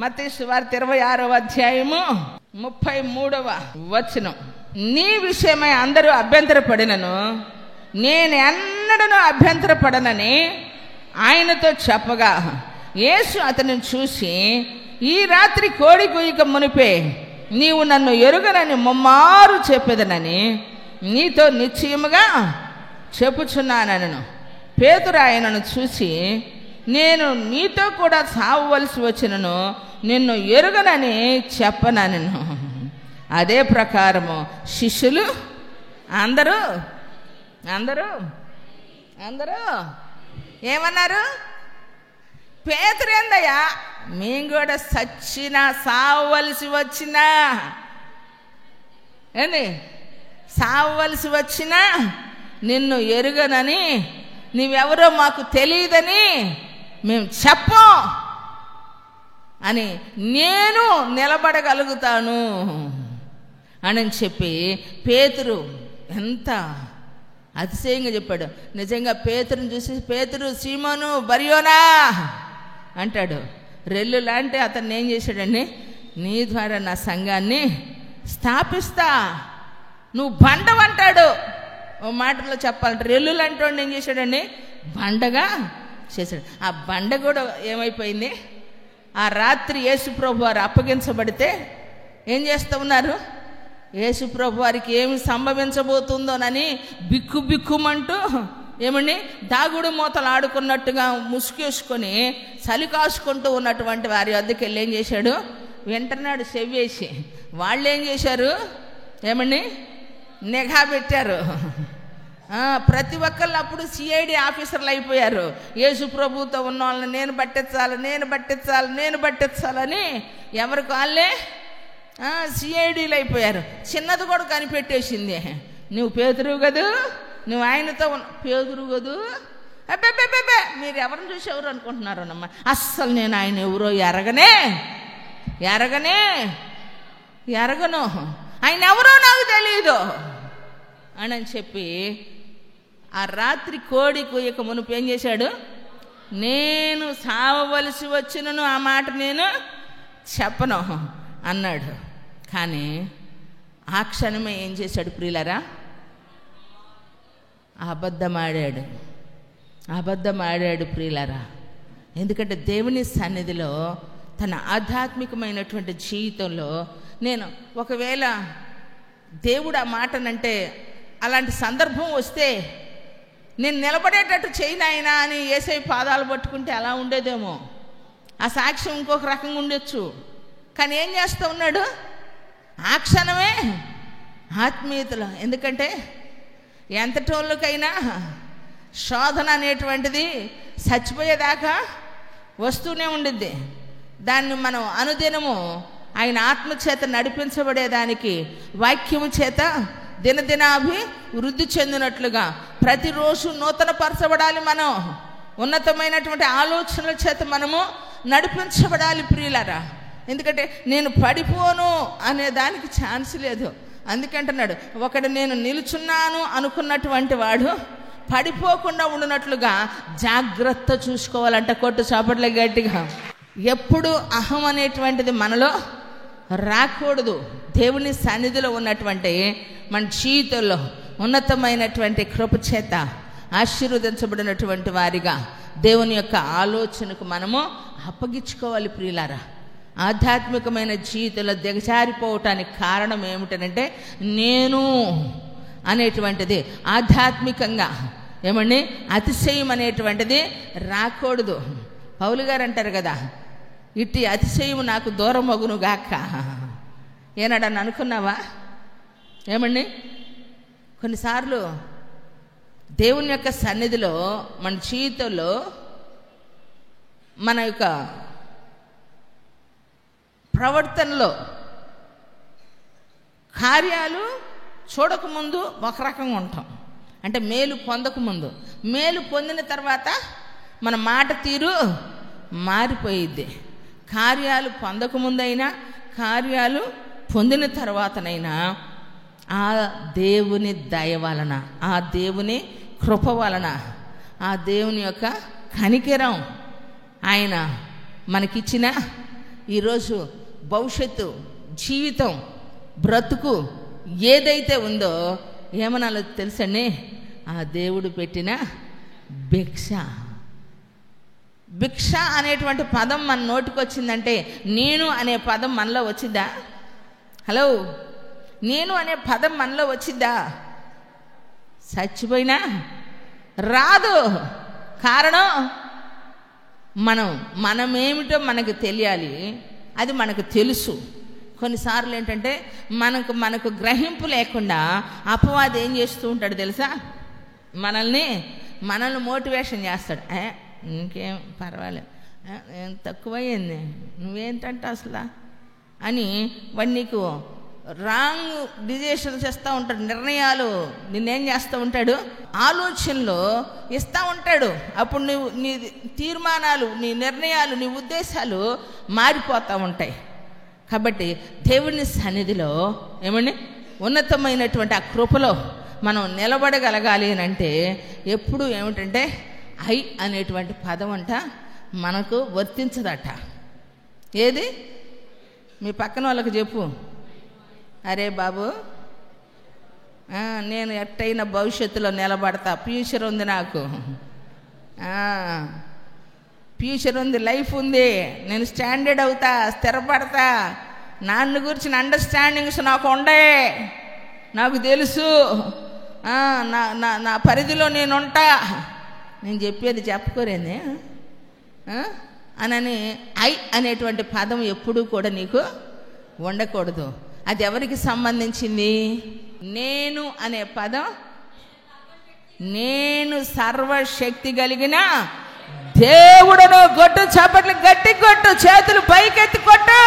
మత్తయి సువార్త 26వ అధ్యాయము 33వ వచనం. నీ విషయమై అందరూ అభ్యంతరపడినను నేను ఎన్నడను అభ్యంతరపడనని ఆయనతో చెప్పగా, యేసు అతనిని చూసి, ఈ రాత్రి కోడి కూయక మునిపే నీవు నన్ను ఎరుగనని ముమ్మారు చెప్పేదనని నీతో నిశ్చయముగా చెప్పుచున్నానను. పేతురు ఆయనను చూసి, నేను నీతో కూడా సావవలసి వచ్చినను నిన్ను ఎరుగనని చెప్పనను. అదే ప్రకారము శిష్యులు అందరూ అందరూ అందరూ ఏమన్నారు? పేతురు ఏందయ్యా, మేము కూడా సచ్చినా సావవలసి వచ్చినా ఏంది సావవలసి వచ్చినా నిన్ను ఎరుగనని, నీవెవరో మాకు తెలియదని మేము చెప్పం అని నేను నిలబడగలుగుతాను అని చెప్పి పేతురు ఎంత అతిశయంగా చెప్పాడు. నిజంగా పేతురుని చూసి, పేతురు సీమోను బర్యోనా అంటాడు. రెల్లు లాంటి అతన్ని ఏం చేశాడండి? నీ ద్వారా నా సంఘాన్ని స్థాపిస్తా, నువ్వు బండవంటాడు. ఓ మాటలో చెప్పాలంటే రెల్లు లాంటి వాడిని ఏం చేశాడండి? బండగా చేశాడు. ఆ బండ కూడా ఏమైపోయింది? ఆ రాత్రి యేసుప్రభు వారు అప్పగించబడితే ఏం చేస్తూ ఉన్నారు? యేసుప్రభు వారికి ఏమి సంభవించబోతుందోనని బిక్కు బిక్కుమంటూ ఏమండి దాగుడు మూతలు ఆడుకున్నట్టుగా ముసుకేసుకొని చలి కాసుకుంటూ ఉన్నటువంటి వారి వద్దకు వెళ్ళి ఏం చేశాడు? వింటున్నాడు చెవ్వేసి. వాళ్ళు ఏం చేశారు? ఏమండి నిఘా పెట్టారు. ప్రతి ఒక్కళ్ళు అప్పుడు సిఐడి ఆఫీసర్లు అయిపోయారు. యేసు ప్రభుతో ఉన్న వాళ్ళని నేను పట్టించాలని ఎవరికి వాళ్ళే సిఐడీలు అయిపోయారు. చిన్నది కూడా కనిపెట్టేసింది. నువ్వు పేతురు కదూ, నువ్వు ఆయనతో పేతురు కదూ, అబ్బే మీరు ఎవరిని చూసి ఎవరు అనుకుంటున్నారన్నమ్మా, అస్సలు నేను ఆయన ఎవరో ఎరగను, ఆయన ఎవరో నాకు తెలియదు అని చెప్పి ఆ రాత్రి కోడి కూయక మునుపు ఏం చేశాడు? నేను సావవలసి వచ్చినను ఆ మాట నేను చెప్పను అన్నాడు. కానీ ఆ క్షణమే ఏం చేశాడు ప్రియులారా? అబద్ధమాడాడు ప్రియులారా. ఎందుకంటే దేవుని సన్నిధిలో తన ఆధ్యాత్మికమైనటువంటి జీవితంలో నేను ఒకవేళ దేవుడు ఆ మాటనంటే అలాంటి సందర్భం వస్తే నేను నిలబడేటట్టు చేయనాయనా అని యేసయ్య పాదాలు పట్టుకుంటే అలా ఉండేదేమో, ఆ సాక్ష్యం ఇంకొక రకంగా ఉండొచ్చు. కానీ ఏం చేస్తూ ఉన్నాడు? ఆ క్షణమే ఆత్మీయతలో. ఎందుకంటే ఎంతటోళ్ళకైనా శోధన అనేటువంటిది చచ్చిపోయేదాకా వస్తూనే ఉండిద్ది. దాన్ని మనం అనుదినము ఆయన ఆత్మచేత నడిపించబడేదానికి వాక్యము చేత వృద్ధి చెందినట్లుగా ప్రతిరోజు నూతన పరచబడాలి. మనం ఉన్నతమైనటువంటి ఆలోచనల చేత మనము నడిపించబడాలి ప్రియులారా. ఎందుకంటే నేను పడిపోను అనే దానికి ఛాన్స్ లేదు. అందుకంటున్నాడు, ఒకడు నేను నిలుచున్నాను అనుకున్నటువంటి వాడు పడిపోకుండా ఉండినట్లుగా జాగ్రత్త చూసుకోవాలంట. కొట్టు చాపట్ల గట్టిగా. ఎప్పుడు అహం అనేటువంటిది మనలో రాకూడదు. దేవుని సన్నిధిలో ఉన్నటువంటి మన జీవితంలో ఉన్నతమైనటువంటి కృప చేత ఆశీర్వదించబడినటువంటి వారిగా దేవుని యొక్క ఆలోచనకు మనము అప్పగించుకోవాలి ప్రియులారా. ఆధ్యాత్మికమైన జీవితంలో దిగజారిపోవటానికి కారణం ఏమిటనంటే నేను అనేటువంటిది ఆధ్యాత్మికంగా ఏమండి అతిశయం అనేటువంటిది రాకూడదు. పౌలు గారు అంటారు కదా, ఇట్టి అతిశయం నాకు దూరం అగును గాక. ఏనాడని అనుకున్నావా? ఏమండి కొన్నిసార్లు దేవుని యొక్క సన్నిధిలో మన జీవితంలో మన యొక్క ప్రవర్తనలో కార్యాలు చూడకముందు ఒక రకంగా ఉంటాం. అంటే మేలు పొందకముందు, మేలు పొందిన తర్వాత మన మాట తీరు మారిపోయిద్ది. కార్యాలు పొందకముందైనా కార్యాలు పొందిన తర్వాతనైనా ఆ దేవుని దయ వలన, ఆ దేవుని కృప వలన, ఆ దేవుని యొక్క కనికరం, ఆయన మనకిచ్చిన ఈరోజు భవిష్యత్తు, జీవితం, బ్రతుకు ఏదైతే ఉందో ఏమనాలో తెలుసండి, ఆ దేవుడు పెట్టిన భిక్ష. భిక్ష అనేటువంటి పదం మన నోటికి వచ్చిందంటే నేను అనే పదం మనలో వచ్చిద్దా? హలో, నేను అనే పదం మనలో వచ్చిద్దా? చచ్చిపోయినా రాదు. కారణం మనమేమిటో మనకు తెలియాలి, అది మనకు తెలుసు. కొన్నిసార్లు ఏంటంటే మనకు గ్రహింపు లేకుండా అపవాది ఏం చేస్తూ ఉంటాడు తెలుసా? మనల్ని మోటివేషన్ చేస్తాడు. ఇంకేం పర్వాలేదు, ఏం తక్కువయ్యింది, నువ్వేంటంటే అసలు అని వాడు నీకు రాంగ్ డిసిషన్స్ ఇస్తూ ఉంటాడు. నిర్ణయాలు నిన్నేం చేస్తూ ఉంటాడు, ఆలోచనలు ఇస్తూ ఉంటాడు. అప్పుడు నీ తీర్మానాలు, నీ నిర్ణయాలు, నీ ఉద్దేశాలు మారిపోతూ ఉంటాయి. కాబట్టి దేవుని సన్నిధిలో ఏమండి ఉన్నతమైనటువంటి ఆ కృపలో మనం నిలబడగలగాలి అని అంటే ఎప్పుడు ఏమిటంటే ఐ అనేటువంటి పదం అంట మనకు వర్తించదట. ఏది? మీ పక్కన వాళ్ళకి చెప్పు, అరే బాబు నేను ఎట్టయినా భవిష్యత్తులో నిలబడతా, ఫ్యూచర్ ఉంది, నాకు ఫ్యూచర్ ఉంది, లైఫ్ ఉంది, నేను స్టాండర్డ్ అవుతా, స్థిరపడతా, నన్ను గురించిన అండర్స్టాండింగ్స్ నాకు ఉండే, నాకు తెలుసు, నా పరిధిలో నేనుంటా. నేను చెప్పేది చెప్పుకోరేనే అనని ఐ అనేటువంటి పదం ఎప్పుడూ కూడా నీకు ఉండకూడదు. అది ఎవరికి సంబంధించింది? నేను అనే పదం నేను సర్వశక్తి కలిగిన దేవుడును. కొట్టు, చప్పట్లు గట్టి కొట్టు, చేతులు పైకెత్తి కొట్టు.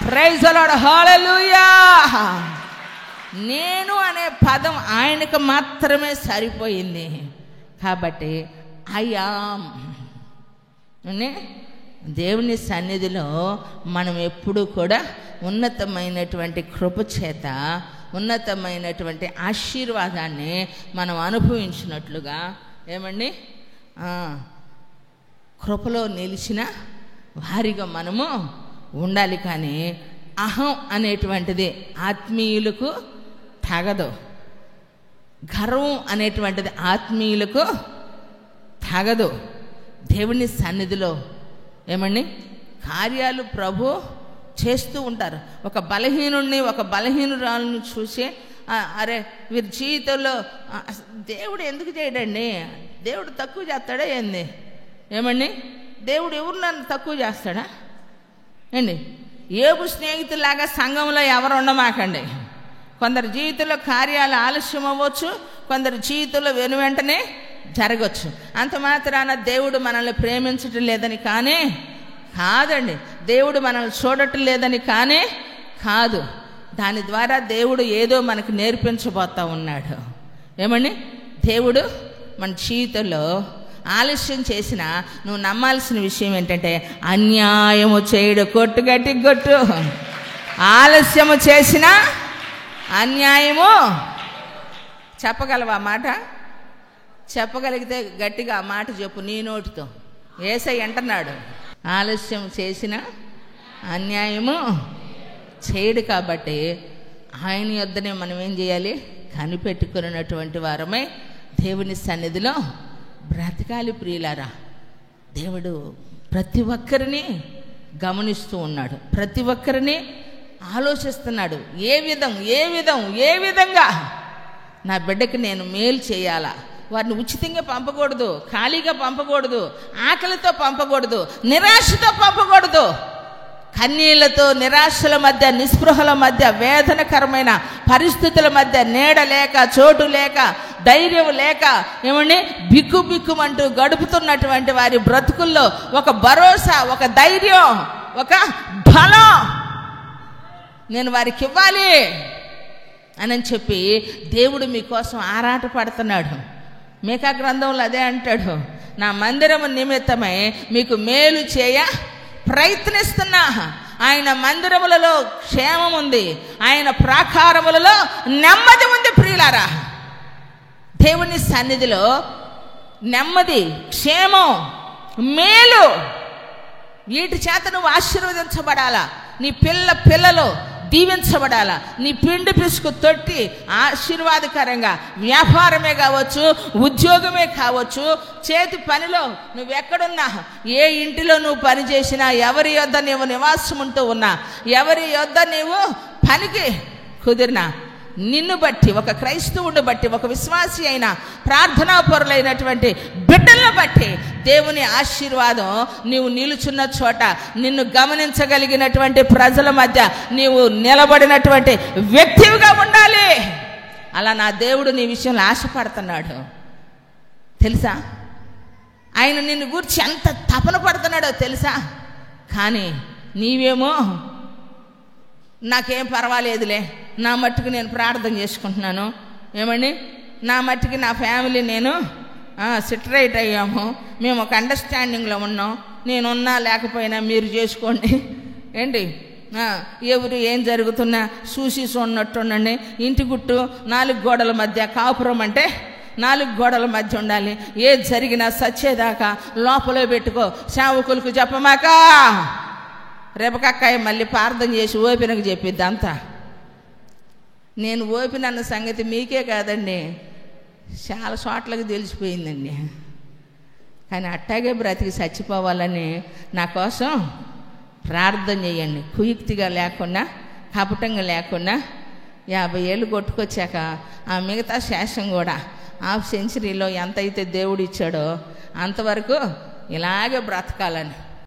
ప్రైజ్ ది లార్డ్, హల్లెలూయా. నేను అనే పదం ఆయనకు మాత్రమే సరిపోయింది. కాబట్టి ఐ యామ్ దేవుని సన్నిధిలో మనం ఎప్పుడూ కూడా ఉన్నతమైనటువంటి కృప చేత ఉన్నతమైనటువంటి ఆశీర్వాదాన్ని మనం అనుభవించినట్లుగా ఏమండి కృపలో నిలిచిన వారిగా మనము ఉండాలి. కానీ అహం అనేటువంటిది ఆత్మీయులకు తగదు, గర్వం అనేటువంటిది ఆత్మీయులకు తగదు. దేవుని సన్నిధిలో ఏమండి కార్యాలు ప్రభు చేస్తూ ఉంటారు. ఒక బలహీనుడిని, ఒక బలహీనురాలను చూసి అరే వీరి జీవితంలో దేవుడు ఎందుకు చేయడండి, దేవుడు తక్కువ చేస్తాడా ఏంది? ఏమండి దేవుడు ఎవరు నన్ను తక్కువ చేస్తాడా అండి? యోబు స్నేహితులాగా సంఘంలో ఎవరు ఉండమాకండి. కొందరు జీవితంలో కార్యాలు ఆలస్యం అవ్వచ్చు, కొందరు జీవితంలో వెనువెంటనే జరగచ్చు. అంత మాత్రాన దేవుడు మనల్ని ప్రేమించటం లేదని కానీ కాదండి, దేవుడు మనల్ని చూడటం లేదని కానీ కాదు. దాని ద్వారా దేవుడు ఏదో మనకు నేర్పించబోతా ఉన్నాడు. ఏమండి దేవుడు మన జీవితంలో ఆలస్యం చేసిన నువ్వు నమ్మాల్సిన విషయం ఏంటంటే అన్యాయము చేయడు. కొట్టు, గట్టి కొట్టు. ఆలస్యము చేసిన అన్యాయము. చెప్పగలవా మాట? చెప్పగలిగితే గట్టిగా ఆ మాట చెప్పు నీ నోటితో. యేసయ్య అంటున్నాడు ఆలస్యం చేసిన అన్యాయము చేయడు. కాబట్టి ఆయన యొద్దనే మనం ఏం చేయాలి? కనిపెట్టుకున్నటువంటి వారమై దేవుని సన్నిధిలో బ్రతకాలి. ప్రియులారా, దేవుడు ప్రతి ఒక్కరిని గమనిస్తూ ఉన్నాడు, ప్రతి ఒక్కరిని ఆలోచిస్తున్నాడు. ఏ విధంగా నా బిడ్డకి నేను మేలు చేయాలా? వారిని ఉచితంగా పంపకూడదు, ఖాళీగా పంపకూడదు, ఆకలితో పంపకూడదు, నిరాశతో పంపకూడదు. కన్నీళ్లతో, నిరాశల మధ్య, నిస్పృహల మధ్య, వేదనకరమైన పరిస్థితుల మధ్య, నీడ లేక, చోటు లేక, ధైర్యం లేక ఏమండి బిక్కుమంటూ గడుపుతున్నటువంటి వారి బ్రతుకుల్లో ఒక భరోసా, ఒక ధైర్యం, ఒక బలం నేను వారికి ఇవ్వాలి అని చెప్పి దేవుడు మీకోసం ఆరాట పడుతున్నాడు. మీకా గ్రంథంలో అదే అంటాడు, నా మందిరము నిమిత్తమై మీకు మేలు చేయ ప్రయత్నిస్తున్నా. ఆయన మందిరములలో క్షేమం ఉంది, ఆయన ప్రాకారములలో నెమ్మది ఉంది. ప్రియులారా, దేవుని సన్నిధిలో నెమ్మది, క్షేమం, మేలు వీటి చేత నువ్వు ఆశీర్వదించబడాలా, నీ పిల్లలు దీవించబడాలా, నీ పిండి పిసుకు తొట్టి ఆశీర్వాదకరంగా వ్యాపారమే కావచ్చు, ఉద్యోగమే కావచ్చు, చేతి పనిలో నువ్వెక్కడున్నా, ఏ ఇంటిలో నువ్వు పని చేసినా, ఎవరి యొద్ద నీవు నివాసం ఉంటూ ఉన్నా, ఎవరి యొద్ద నీవు పనికి కుదిరినా, నిన్ను బట్టి, ఒక క్రైస్తవుడిని బట్టి, ఒక విశ్వాసి అయిన ప్రార్థనాపరులైనటువంటి బిడ్డలను బట్టి దేవుని ఆశీర్వాదం నీవు నిలుచున్న చోట, నిన్ను గమనించగలిగినటువంటి ప్రజల మధ్య నీవు నిలబడినటువంటి వ్యక్తిగా ఉండాలి. అలా నా దేవుడు నీ విషయంలో ఆశపడుతున్నాడు తెలుసా. ఆయన నిన్ను గురించి ఎంత తపన పడుతున్నాడో తెలుసా. కానీ నీవేమో నాకేం పర్వాలేదులే, నా మట్టుకు నేను ప్రార్థన చేసుకుంటున్నాను, ఏమండి నా మట్టుకి నా ఫ్యామిలీ నేను సెటిరైట్ అయ్యాము, మేము ఒక అండర్స్టాండింగ్లో ఉన్నాం, నేనున్నా లేకపోయినా మీరు చేసుకోండి, ఏంటి ఎవరు ఏం జరుగుతున్నా చూసి చూడనట్టుండండి. ఇంటి గుట్టు 4 గోడల మధ్య కాపురం అంటే 4 గోడల మధ్య ఉండాలి. ఏది జరిగినా సచ్చేదాకా లోపలే పెట్టుకో, సేవకులకు చెప్పమాక. రేపకక్కాయ మళ్ళీ ప్రార్థన చేసి ఓపెనకు చెప్పిద్ది అంతా. నేను ఓపెన్ అన్న సంగతి మీకే కాదండి, చాలా చోట్లకి తెలిసిపోయిందండి. కానీ అట్టాగే బ్రతికి చచ్చిపోవాలని నా కోసం ప్రార్థన చేయండి. కుయుక్తిగా లేకుండా, కపటంగా లేకుండా. 50 ఏళ్ళు కొట్టుకొచ్చాక ఆ మిగతా శేషం కూడా హాఫ్ సెంచరీలో ఎంతైతే దేవుడు ఇచ్చాడో అంతవరకు ఇలాగే బ్రతకాలని